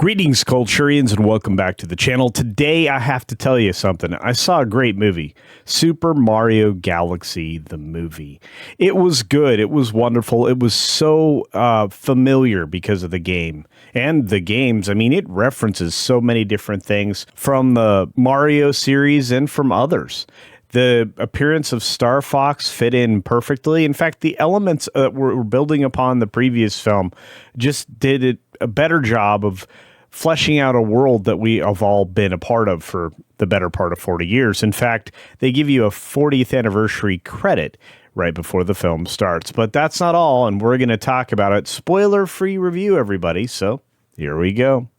Greetings, Culturians, and welcome back to the channel. Today, I have to tell you something. I saw a great movie, Super Mario Galaxy, the movie. It was good. It was wonderful. It was so familiar because of the game. And the games, I mean, it references so many different things from the Mario series and from others. The appearance of Star Fox fit in perfectly. In fact, the elements that were building upon the previous film just did a better job of fleshing out a world that we have all been a part of for the better part of 40 years. In fact, they give you a 40th anniversary credit right before the film starts. But that's not all, and we're going to talk about it. Spoiler-free review, everybody. So here we go.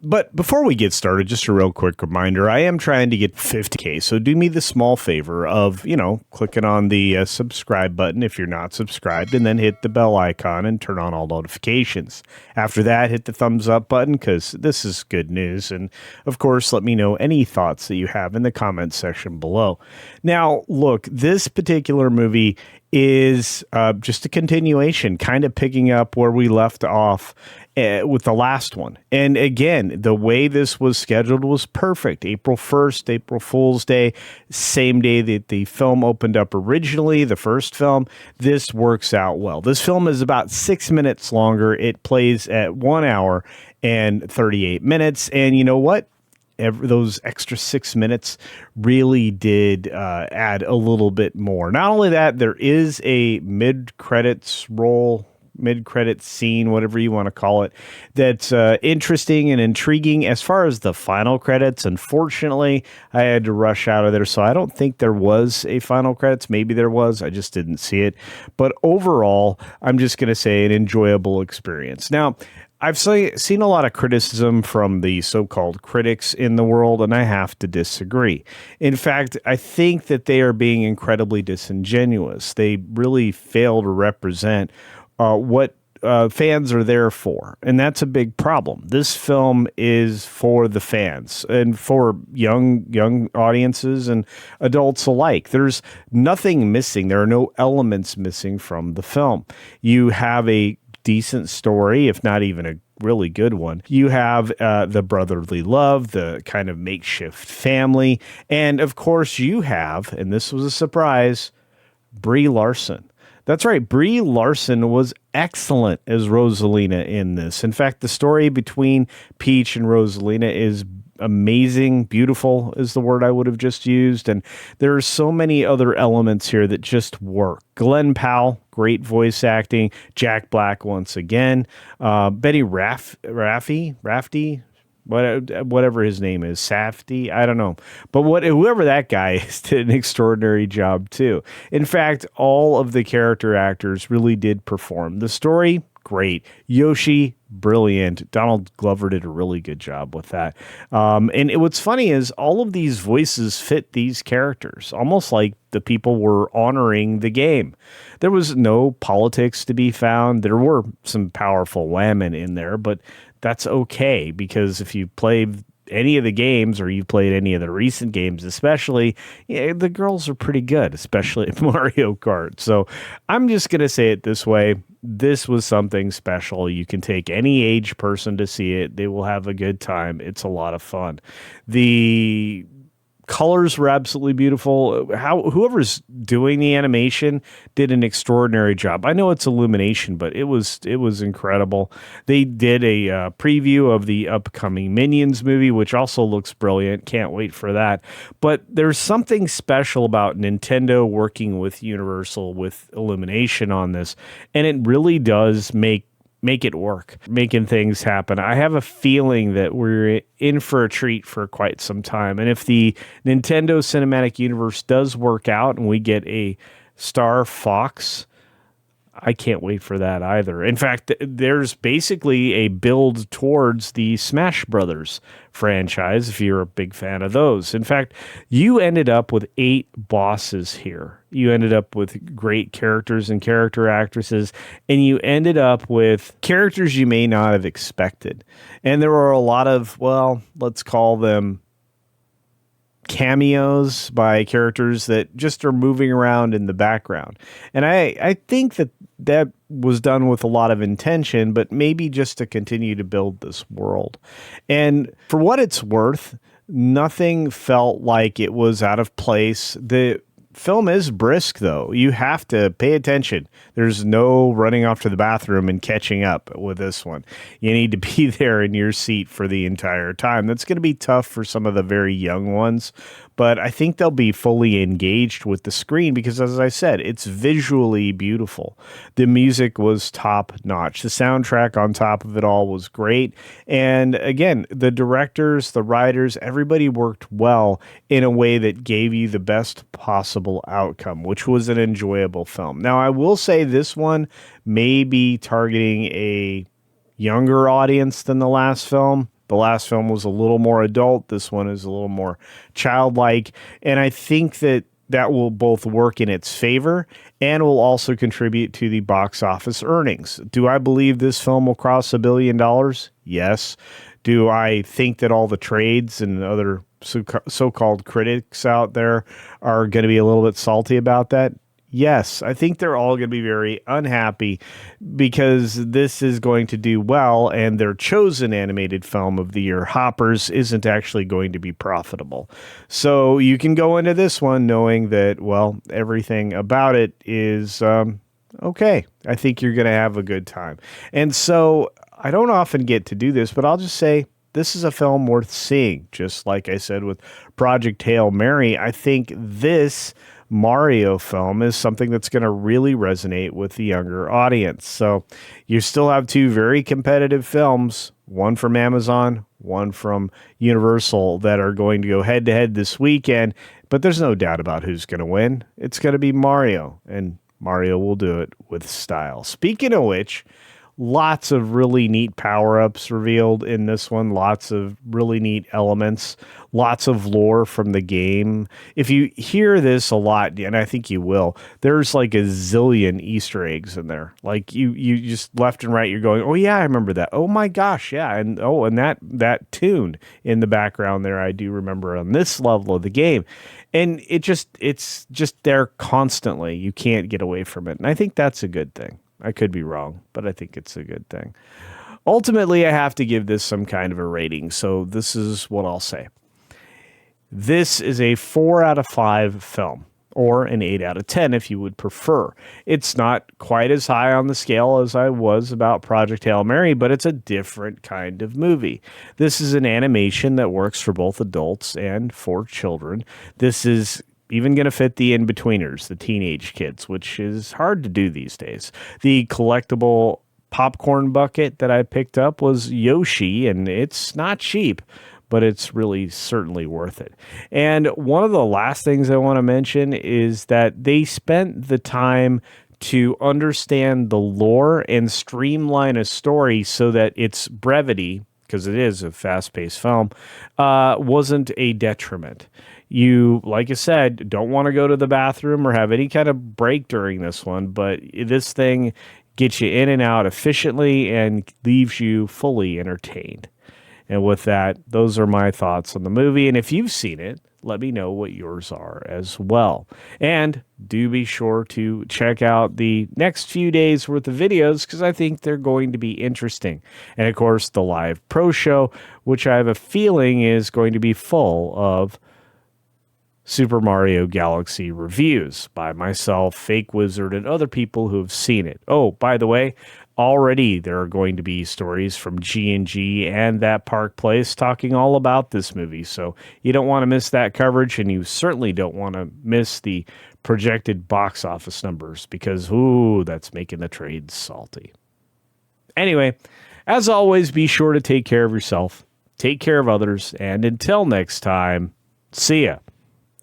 But before we get started, just a real quick reminder, I am trying to get 50K, so do me the small favor of, clicking on the subscribe button if you're not subscribed, and then hit the bell icon and turn on all notifications. After that, hit the thumbs up button, because this is good news, and of course, let me know any thoughts that you have in the comments section below. Now, look, this particular movie is just a continuation, kind of picking up where we left off with the last one. And again, the way this was scheduled was perfect. April 1st, April Fool's Day, same day that the film opened up originally, the first film. This works out well. This film is about 6 minutes longer. It plays at 1 hour and 38 minutes. And you know what? Those extra 6 minutes really did add a little bit more. Not only that, there is a mid-credits scene, whatever you want to call it, that's interesting and intriguing. As far as the final credits, unfortunately, I had to rush out of there, so I don't think there was a final credits. Maybe there was. I just didn't see it. But overall, I'm just going to say an enjoyable experience. Now, I've seen a lot of criticism from the so-called critics in the world, and I have to disagree. In fact, I think that they are being incredibly disingenuous. They really fail to represent what fans are there for, and that's a big problem. This film is for the fans and for young audiences and adults alike. There's nothing missing. There are no elements missing from the film. You have a decent story, if not even a really good one. You have the brotherly love, the kind of makeshift family, and of course you have, and this was a surprise, Brie Larson. That's right, Brie Larson was excellent as Rosalina in this. In fact, the story between Peach and Rosalina is amazing. Beautiful is the word I would have just used. And there are so many other elements here that just work. Glenn Powell, great voice acting. Jack Black once again. Betty Rafty, whatever his name is, Safdie, I don't know. But whoever that guy is did an extraordinary job too. In fact, all of the character actors really did perform. The story, great. Yoshi, brilliant. Donald Glover did a really good job with that. What's funny is all of these voices fit these characters, almost like the people were honoring the game. There was no politics to be found. There were some powerful women in there, but that's okay, because if you played any of the games, or you played any of the recent games especially, the girls are pretty good, especially at Mario Kart. So I'm just going to say it this way. This was something special. You can take any age person to see it. They will have a good time. It's a lot of fun. The colors were absolutely beautiful. Whoever's doing the animation did an extraordinary job. I know it's Illumination, but it was incredible. They did a preview of the upcoming Minions movie, which also looks brilliant. Can't wait for that. But there's something special about Nintendo working with Universal, with Illumination on this, and it really does make it work, making things happen. I have a feeling that we're in for a treat for quite some time. And if the Nintendo Cinematic Universe does work out and we get a Star Fox, I can't wait for that either. In fact, there's basically a build towards the Smash Brothers franchise, if you're a big fan of those. In fact, you ended up with 8 bosses here. You ended up with great characters and character actresses, and you ended up with characters you may not have expected. And there were a lot of, well, let's call them cameos by characters that just are moving around in the background. And I think that was done with a lot of intention, but maybe just to continue to build this world. And for what it's worth, nothing felt like it was out of place. The film is brisk, though. You have to pay attention. There's no running off to the bathroom and catching up with this one. You need to be there in your seat for the entire time. That's going to be tough for some of the very young ones, but I think they'll be fully engaged with the screen because, as I said, it's visually beautiful. The music was top notch. The soundtrack on top of it all was great. And again, the directors, the writers, everybody worked well in a way that gave you the best possible outcome, which was an enjoyable film. Now, I will say this one may be targeting a younger audience than the last film. The last film was a little more adult. This one is a little more childlike. And I think that that will both work in its favor and will also contribute to the box office earnings. Do I believe this film will cross $1 billion? Yes. Do I think that all the trades and other so-called critics out there are going to be a little bit salty about that? Yes, I think they're all going to be very unhappy because this is going to do well and their chosen animated film of the year, Hoppers, isn't actually going to be profitable. So you can go into this one knowing that, well, everything about it is okay. I think you're going to have a good time. And so I don't often get to do this, but I'll just say this is a film worth seeing. Just like I said with Project Hail Mary, I think this Mario film is something that's going to really resonate with the younger audience. So you still have two very competitive films, one from Amazon, one from Universal, that are going to go head to head this weekend. But there's no doubt about who's going to win. It's going to be Mario, and Mario will do it with style. Speaking of which, lots of really neat power-ups revealed in this one. Lots of really neat elements. Lots of lore from the game. If you hear this a lot, and I think you will, there's like a zillion Easter eggs in there. Like you just left and right, you're going, oh yeah, I remember that. Oh my gosh, yeah. And that tune in the background there, I do remember on this level of the game. And it's just there constantly. You can't get away from it. And I think that's a good thing. I could be wrong, but I think it's a good thing. Ultimately, I have to give this some kind of a rating, so this is what I'll say. This is a 4 out of 5 film, or an 8 out of 10 if you would prefer. It's not quite as high on the scale as I was about Project Hail Mary, but it's a different kind of movie. This is an animation that works for both adults and for children. This is even going to fit the in-betweeners, the teenage kids, which is hard to do these days. The collectible popcorn bucket that I picked up was Yoshi, and it's not cheap, but it's really certainly worth it. And one of the last things I want to mention is that they spent the time to understand the lore and streamline a story so that its brevity, because it is a fast-paced film, wasn't a detriment. You, like I said, don't want to go to the bathroom or have any kind of break during this one, but this thing gets you in and out efficiently and leaves you fully entertained. And with that, those are my thoughts on the movie. And if you've seen it, let me know what yours are as well. And do be sure to check out the next few days worth of videos because I think they're going to be interesting. And of course, the live pro show, which I have a feeling is going to be full of Super Mario Galaxy reviews by myself, Fake Wizard, and other people who have seen it. Oh, by the way, already there are going to be stories from G&G and That Park Place talking all about this movie. So you don't want to miss that coverage, and you certainly don't want to miss the projected box office numbers because, ooh, that's making the trade salty. Anyway, as always, be sure to take care of yourself, take care of others, and until next time, see ya.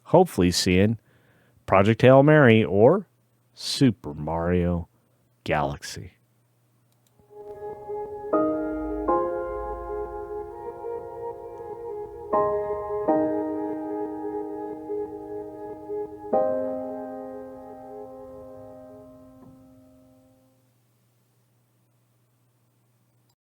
Hopefully seeing Project Hail Mary or Super Mario Galaxy.